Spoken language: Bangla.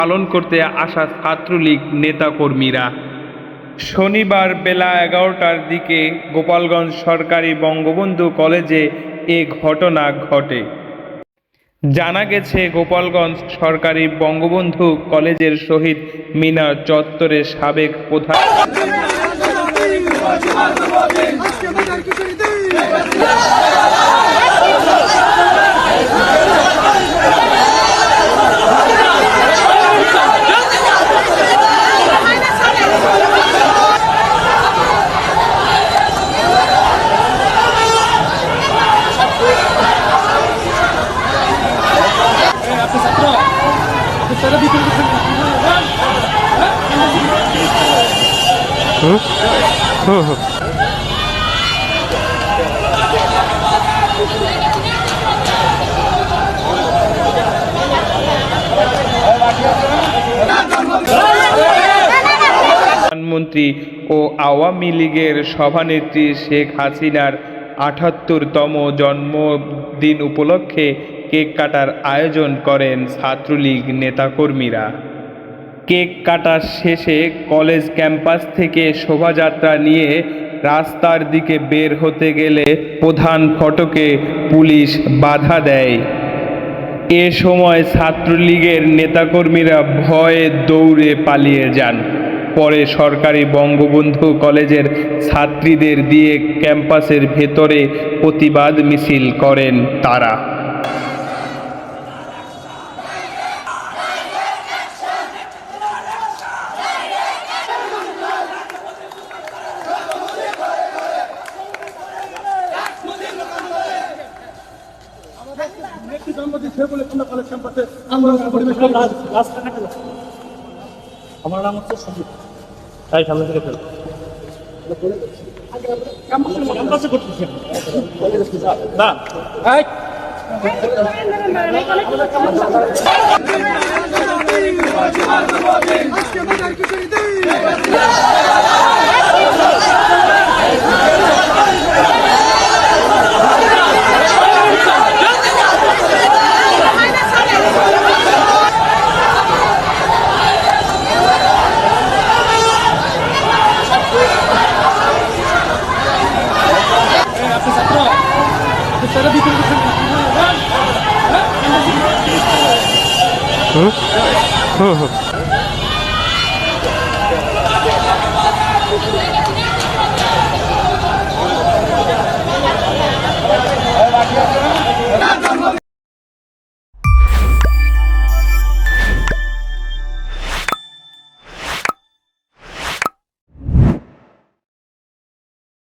পালন করতে আসা ছাত্রলীগ নেতাকর্মীরা। শনিবার বেলা 11টার দিকে গোপালগঞ্জ সরকারি বঙ্গবন্ধু কলেজে এ ঘটনা ঘটে। জানা গেছে, গোপালগঞ্জ সরকারি বঙ্গবন্ধু কলেজের শহীদ মিনার চত্বরে সাবেক প্রধান প্রধানমন্ত্রী ও আওয়ামী লীগের সভানেত্রী শেখ হাসিনার ৭৮তম জন্মদিন উপলক্ষে কেক কাটার আয়োজন করেন ছাত্রলীগ নেতাকর্মীরা। কেক কাটা শেষে কলেজ ক্যাম্পাস থেকে শোভাযাত্রা নিয়ে রাস্তার দিকে বের হতে গেলে প্রধান ফটকে পুলিশ বাধা দেয়। এ সময় ছাত্রলীগের নেতাকর্মীরা ভয়ে দৌড়ে পালিয়ে যান। পরে সরকারি বঙ্গবন্ধু কলেজের ছাত্রীদের দিয়ে ক্যাম্পাসের ভেতরে প্রতিবাদ মিছিল করেন তারা। আমার নাম হচ্ছে সঞ্জিত। তাই সামনে থেকে ফেল হুম